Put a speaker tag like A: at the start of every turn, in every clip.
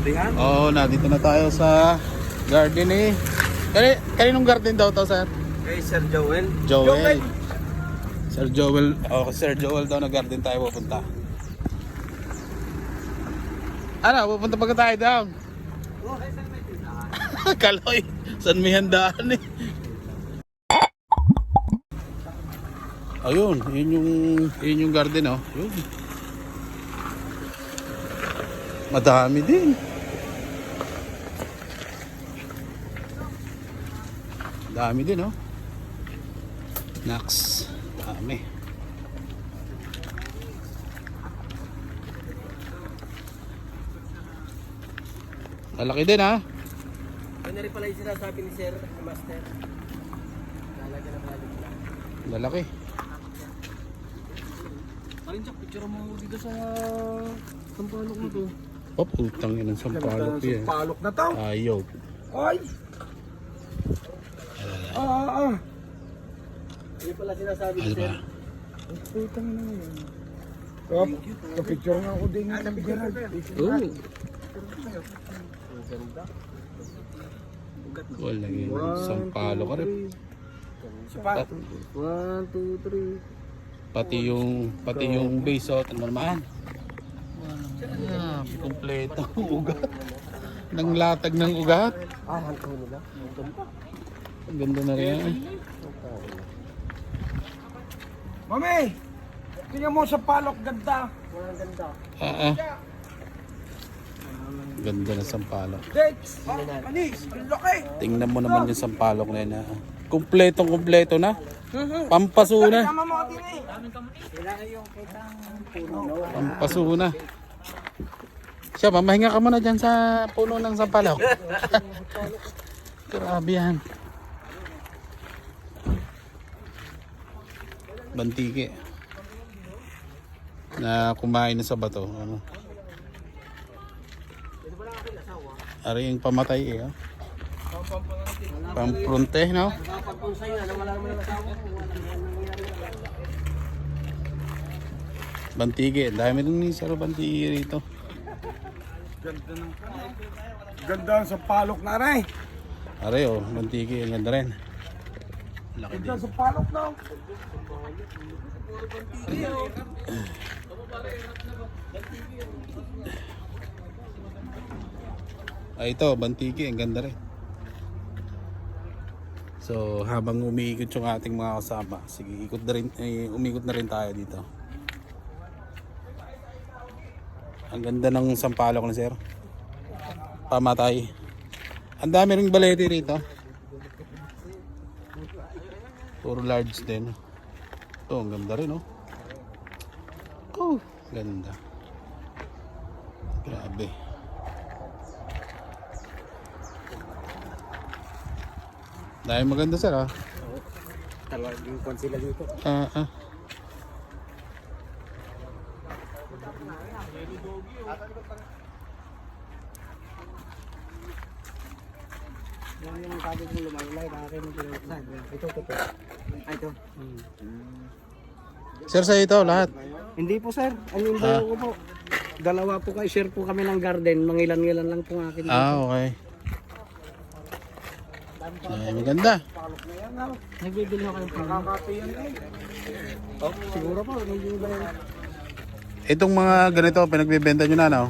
A: Dihan?
B: Oo, nandito na tayo sa garden eh. Kaninong garden daw to, sir?
A: Kay Sir Joel.
B: Joel. Sir Joel. Oh, Sir Joel daw na garden tayo pupunta. Ano, pupunta pa tayo down? Kaloy, saan may handaan eh? Ayun, yun yung garden oh. Yun. Madami din. Dami din oh. Naks, dami. Lalaki din ha.
A: Ano rin pala yung sinasabi ni Sir Master? Lalagyan na pala dito.
B: Lalaki.
A: Parin Jack, picture mo dito sa sampalok mo to.
B: Oh, putang ina ng sampalok yan.
A: Sampalok na to?
B: Ayaw.
A: Ay! Hindi pala sinasabi ni
B: Ano
A: Sir.
B: ba?
A: Putang na yan. Kapicture nga ako din ng Gerald. Oo. Ang ganda.
B: Wala yun. Sampalok ka rin.
A: Sipat. 1, 2, 3.
B: Pati yung base oh, ano naman. Ah, kompleto ugat. Nang latag ng ugat.
A: Hanto nila.
B: Ang ganda na rin.
A: Mami! Tingnan mo sa palok, ganda. Walang ganda.
B: Ganda na sampalok.
A: Dates! Anis! Ang laki!
B: Tingnan mo naman yung sampalok na yun. Kompleto na. Pampaso na.
A: Tama mo din eh. Kailangan yung kitang puno.
B: Pampaso na. Siya, mamahinga ka muna dyan sa puno ng sampalok. Grabe yan. Bantiki. Na kumain na sa bato. Ano? Ari yung pamatay eh. Oh. Pampronte, no?
A: Pagpunsay na, wala naman ang asawa.
B: Bantigi. Dami rin ni Sir Bantigi rito.
A: Ganda sa palok na rin.
B: Ari oh, Bantigi. Ang ganda rin. Laki din.
A: Ganda sa palok na.
B: Ay ito, Bantigi. Ang ganda rin. So habang umiikot yung ating mga kasama, sige, umikot na rin tayo dito. Ang ganda ng sampalok na sir. Pamatay. Ang dami ring balete rito. Puro large din. Ito, ang ganda rin oh. Oh, ganda. Grabe. Dahil maganda sir ah.
A: Talagang kwan sila dito. Yung sabi ko lumaylay, nakakay mo pinagsasan. Ito. Ay, ito.
B: Sir sa ito lahat.
A: Hindi po sir, ano yung bayo ko po? Dalawa po kayo, share po kami ng garden. Mangilan-ngilan lang po ang akin.
B: Okay. Ay, maganda.
A: Nagbibili ako ng pang. Nakakatiyan eh. Oh, siguro po, medyo ba yan?
B: Itong mga ganito, pinagbibenta nyo na, no?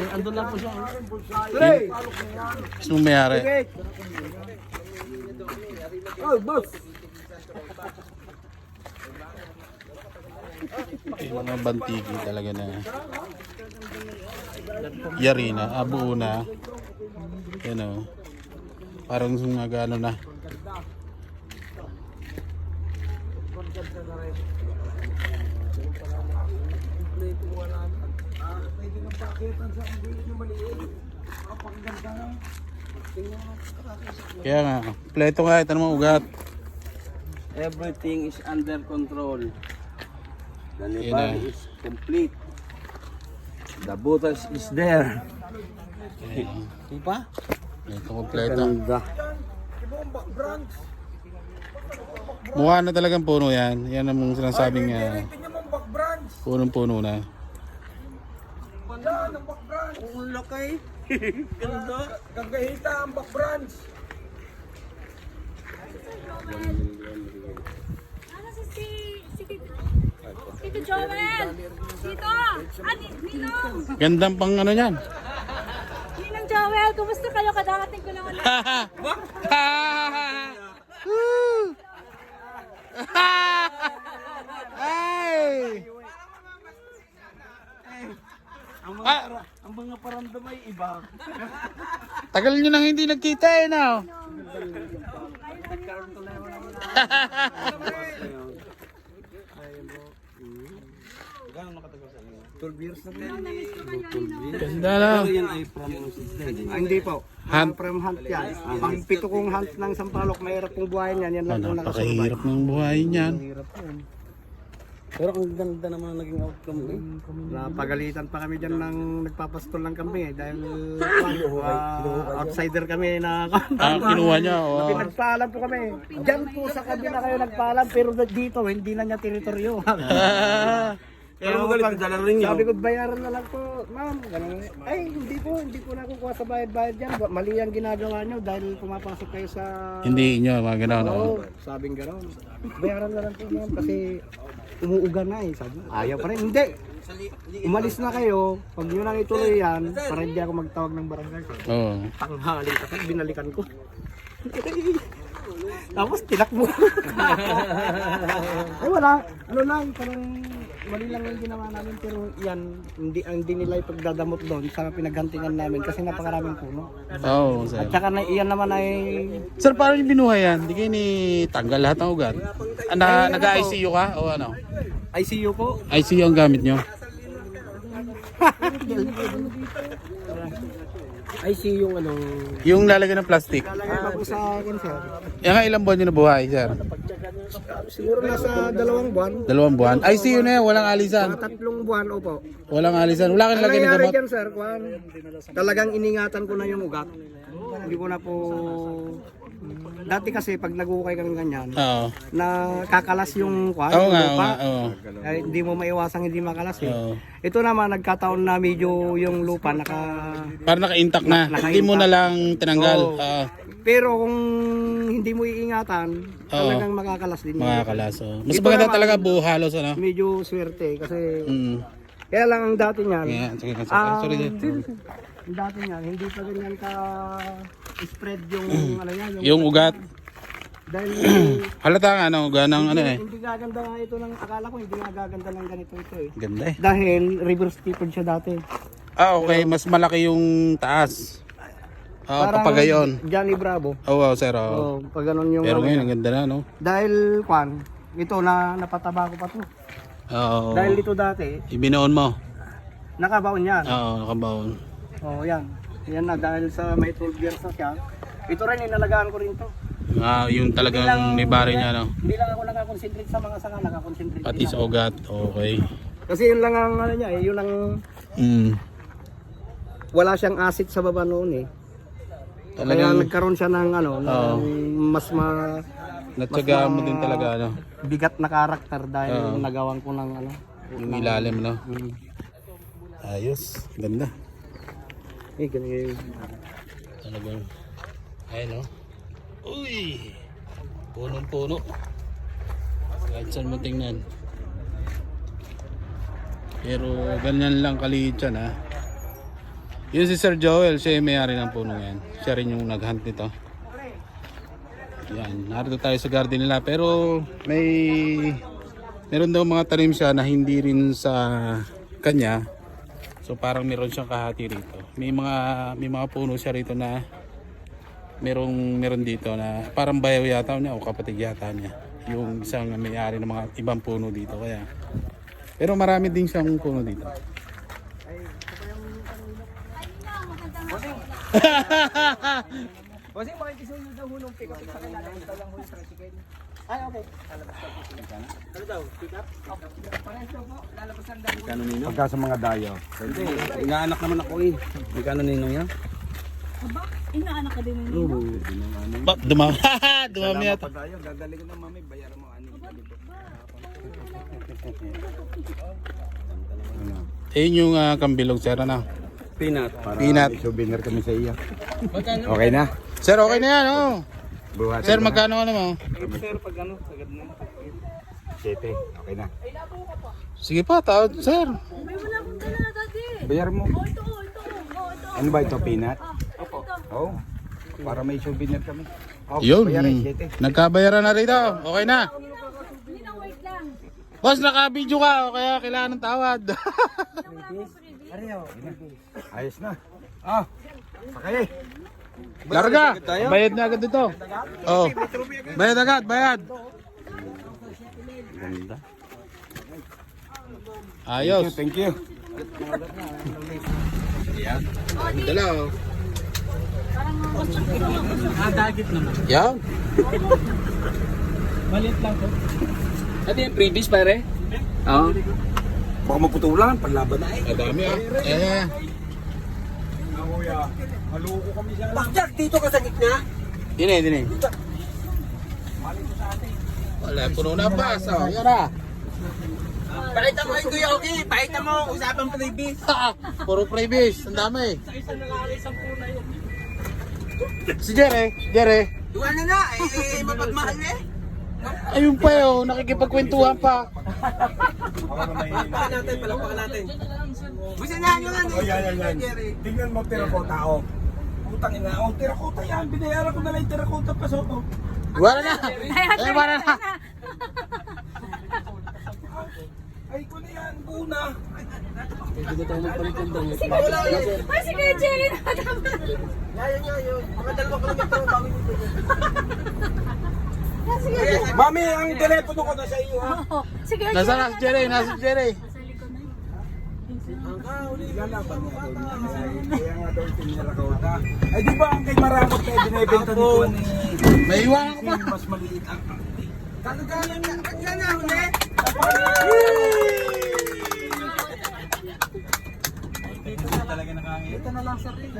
A: Andun lang po siya.
B: Sino mayari?
A: Oh, boss!
B: Yung mga bantigi talaga na yari na, abuo na. Yan o. Parang sumagano na. Kaya nga, pleto nga ito naman ugat.
A: Everything is under control. The
B: Yun
A: body
B: na.
A: is complete. The butas is there. Diba?
B: Ito kompleto.
A: Ganda.
B: Mukha na talagang puno yan. Yan ang sinasabing punong-puno na.
A: Wala, ng back branch. Ang laki. Ganda. Gagahita ang back branch.
C: Ano si Tito Joel? Tito! Ninong!
B: Gandang pang ano yan.
C: Ninong Joel, kumusta kayo? Kadarating ko lang ulit.
B: Ay!
A: Ang mga paramdam ay iba.
B: Tagal nyo nang hindi nagkita eh, no?
A: Nagkaroon ko na naman ng Gano'n nakatagal sa inyo? 12 years na din.
B: Ganda lang.
A: Yan ay from hindi po.
B: Hunt.
A: From hunt yan. Pang pito kong hunt ng Sampalok, mahirap pong buhayin yan. Yan lang po nakasurvive.
B: Napakahirap ng buhay niyan.
A: Mahirap po. Pero ang ganda naman ang naging outcome eh. Napagalitan pa kami dyan ng nagpapastol ng kambing eh. Dahil outsider kami na
B: Kinuha niya. Oh.
A: pinagpaalam po kami. Diyan po sa kabila kayo nagpaalam pero dito hindi na niya teritoryo. Pero sabi ko bayaran na lang po, ma'am. Ganun. Ay, hindi po nakukuha sa bayad-bayad dyan. Mali ang ginagawa nyo dahil pumapasok kayo sa...
B: Hindi nyo, mga gano'n.
A: Oo, sabing gano'n. Bayaran na lang po ma'am kasi umuuga na eh. Sabi, ayaw pa rin. Hindi. Umalis na kayo. Pag nyo nang ituloy yan, para hindi ako magtawag ng barangay.
B: Oo.
A: Tanghali kasi binalikan ko. Tapos tinakbo. Ay wala, ano lang, parang mali lang yung ginawa namin pero yan, hindi nila ipagdadamot doon sa pinaghantingan namin kasi napakaraming puno.
B: Oo, sir.
A: At saka na, iyan naman ay
B: Sir, paano yung binuhay yan? Hindi kayo ni tanggal lahat ng ugat? Nag-ICU ka? O ano?
A: ICU po.
B: ICU ang gamit nyo?
A: ICU yung ano,
B: Yung lalagyan ng plastic.
A: lalagay pa po sa akin sir.
B: Yan nga, ilang buwan nyo nabuhay, sir?
A: Siguro nasa 2 buwan.
B: 2 buwan? ICU na yan, walang alisan.
A: Mga 3 buwan, opo.
B: Walang alisan. Wala kang
A: Ang
B: lagyan ng
A: nangyari
B: gamot?
A: dyan sir, Kwan, talagang iningatan ko na yung ugat. Hindi ko na po... Dati kasi pag nag-ukay kang ganyan,
B: Oo.
A: na kakalas yung kwan,
B: Oo
A: yung
B: nga, oo
A: lupa.
B: nga, oo.
A: Ay, hindi mo maiwasang hindi makalas eh.
B: Oo.
A: Ito naman, nagkataon na medyo yung lupa
B: Para naka-intact na. Hindi mo na lang tinanggal.
A: Oo.
B: Oo.
A: Pero kung hindi mo iingatan, talagang makakalas din.
B: Mga kalaso. Mas
A: Ito
B: maganda
A: naman,
B: talaga buo halos, ano?
A: Medyo swerte kasi
B: Mm.
A: kaya lang ang dati niyan.
B: Yeah, sige, sige. Sorry din.
A: Ang dati niyan, hindi pa ganyan ka spread yung ano yan,
B: Yung ugat.
A: dahil
B: Halata nga, ano, ganang ano eh.
A: hindi gaganda nga ito ng akala ko hindi nga gaganda ng ganito ito eh.
B: Ganda eh.
A: Dahil reverse tipod siya dati.
B: Okay. Mas malaki yung taas. Papagayon.
A: Johnny Bravo.
B: Oo, sir.
A: Oh, pag ganun yung
B: Pero
A: ano
B: ngayon,
A: yan.
B: ang ganda na, no?
A: Dahil kwan, ito na napataba ko pa to.
B: Oo.
A: Dahil ito dati,
B: Ibinoon mo.
A: nakabaon yan.
B: Oo, nakabaon.
A: Oh, yan. Yan na dahil sa may 12 years na siya. Ito rin inalagaan ko rin to.
B: Yung talagang may bari niya, no?
A: Hindi lang ako nakakonsentrate sa mga sanga, nakakonsentrate.
B: Pati
A: din
B: sa
A: ako.
B: ugat. Okay.
A: Kasi yun lang ang ano niya, yun ang wala siyang acid sa baba noon eh. Kaya
B: Talagang
A: nagkaroon siya ng ano,
B: Oo.
A: ng mas
B: natsaga mo din talaga, ano?
A: bigat na karakter dahil
B: Oo.
A: nagawan ko ng ano.
B: Yung ilalim, no?
A: Mm.
B: Ayos. Ganda.
A: Ganyan.
B: Talagang, ayun, no? Uy! Punong-puno. Kahit saan mo tingnan. Pero ganyan lang kaliit yan, ha? Yun si Sir Joel, siya yung may-ari ng puno yan. Siya rin yung nag-hunt nito. Yan, narito tayo sa garden nila. Pero meron daw mga tanim siya na hindi rin sa kanya. So parang meron siyang kahati rito. May mga puno siya rito na meron dito na parang bayaw yata niya o kapatid yata niya. Yung isang may-ari ng mga ibang puno dito. Kaya pero marami din siyang puno dito.
A: Kasi makikisuyo daw hulong pick up sa kanila ito lang hulong tricycle. Ay, okay. Ano daw? Pick up? Pares daw po. Lalabas ang daw.
D: Kano nino?
A: Pagka sa mga dayo.
D: Hindi, inaanak naman ako eh. May kano nino yan?
C: Aba, inaanak ka din ninyo.
B: Dumami yata.
D: Padayo, gagaling na mami, bayaran mo ano.
B: Ayun yung kambilog, sir, ano?
D: Peanut.
B: Peanut.
A: May souvenir kami sa iyo. Okay na?
B: Sir, okay na yan, oh.
A: Buhat.
B: Sir, magkano ano mo?
D: Sir, pag ano, sagad na.
A: 7. Okay na.
B: Sige pa, tawad, sir.
C: May wala akong dala, daddy.
A: Bayar mo.
C: Oh, ito. Oh, ito.
A: Ano ba ito, peanut?
C: Ito.
A: Oo. Para may souvenir kami. Oh,
B: Yun.
A: bayarin, 7.
B: Nagkabayaran na rito. Okay na.
C: Hindi na, wait lang.
B: Boss, naka-video ka, o kaya kailangan ng tawad.
A: Ayos na. Ah. Sakay.
B: Larga. Bayad na agad ito. Oh. Bayad agad, bayad.
D: Ganda.
B: Ayos.
A: Thank you.
B: Dala, oh.
D: Dagit naman.
B: Yan.
D: Maliit lang to. Ano yung previous, pare? Oo.
A: Baka maputulan, panlaban na eh.
B: Madami, ah. Eh.
A: Maluko kami sa...
E: Bakyak, dito ka sa gitna.
B: Dine. Wala, puno na pa. So, yan na.
E: Pakita mo yung Kuya Oki. Pakita mo, usapang previous.
B: Puro previous. Ang dami. Si Jere.
E: Iwan na, mapagmahal eh.
B: Ayun pa yun. Nakikipagkwentuhan pa.
E: Palakpakan natin. Gusto na nyo nga
A: Yan. Tingnan mo terakota, oh. Putang ina, oh, terakota yan. Binayaran ko na lang yung terakota pa so.
B: Wala na. Wala na.
A: Ay, ko na yan, una.
C: Ay, si Kuya Jerry na.
E: Yun. Mga 2 kilometro, bawi dito.
A: Mami, ang telepono ko na sa iyo, ha?
C: Oh, si Kuya
B: Nasa
C: Jerry.
B: na si Jere. Nasa si Jere.
A: Lalaban niya doon. Kaya nga daw terakota. Ay, di ba ang kay Maramot na binibenta nito ni...
B: May iwanan ko pa.
A: Mas maliit ang...
E: Kagagalan na, huli.
D: Talaga nakangin. Ito na lang sa akin.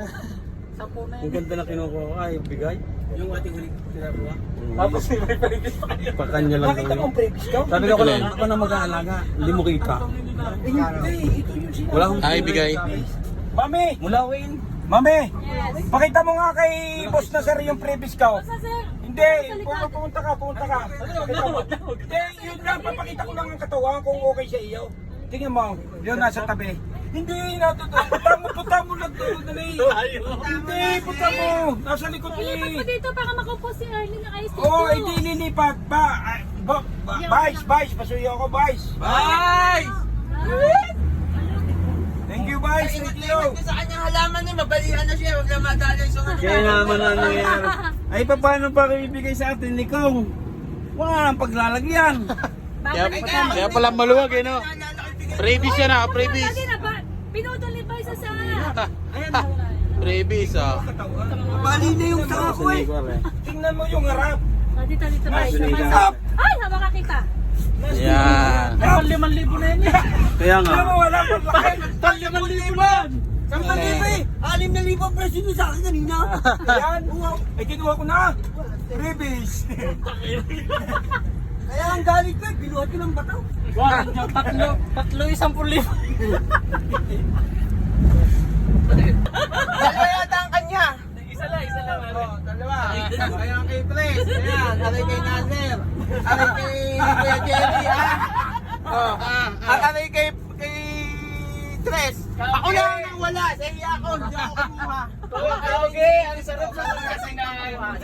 D: Ang ganda na kinukuha ko ay bigay.
E: Yung ating huli sinabuha.
D: Tapos may previous pa kayo. Pakanya lang
A: Nakita mo ang previous ka?
D: Sabi ko lang, ako na mag-aalaga. Hindi mo kita.
A: Hindi, ito yung sinabi.
D: Wala akong
B: Ay, bigay.
A: Mami!
D: Mula Wayne.
A: Mami!
C: Yes.
A: Pakita mo nga kay boss na sir yung previous ka.
C: Basta, sir.
A: Hindi, pumunta ka. Pakita mo. Hindi, yun lang, papakita ko lang ang katawan kung okay sa iyo. Tingnan mo, yun nasa tabi. Hindi, punta mo lang doon, dali. Hindi, punta mo. Nasa likod
C: Ilipat mo
A: ni...
C: dito para makumpos si Arlene ng ice
A: Oo, hindi lilipat. Vice, pasuyo ako, Vice.
E: Bye!
A: Thank you, Vice. Thank you.
E: Sa kanyang halaman eh, mabalihan na siya. Huwag na madali sa kanya.
D: Kaya naman ang nangyayari. Ay, paano pa kayo ibigay sa atin, Nikong? Wala ang paglalagyan.
B: Kaya pala maluwag, eh, no? Previous yan, ah. Previous.
C: Pinutol ni Vice sa...
B: Previous, ah.
E: Bali na yung saka ko eh.
A: Tingnan mo yung harap.
C: Oh, dito, Vice.
A: Up!
C: Ay, hawa ka kita.
B: Yan.
D: 5,000 na yan. Kaya nga.
A: Tingnan mo, wala pa laki.
E: 5,000 eh. 6,000 presyo nyo sa akin kanina.
A: Yan. Ay, kinuha ko na. Previous.
E: Kaya ang galit ko eh, binuhat ko ng bataw.
D: Tatlo 10,000.
E: Dalawa yata ang kanya.
D: Isa lang.
E: Dalawa. Ayan kay Pres. Ayan. Aray kay Nasser. Aray kay Kuya Jerry ha. At aray kay Tres. Ako lang ang wala. Sa iya ako. Hindi ako kumuha.
D: Okay, ang sarap sa mga sinayon.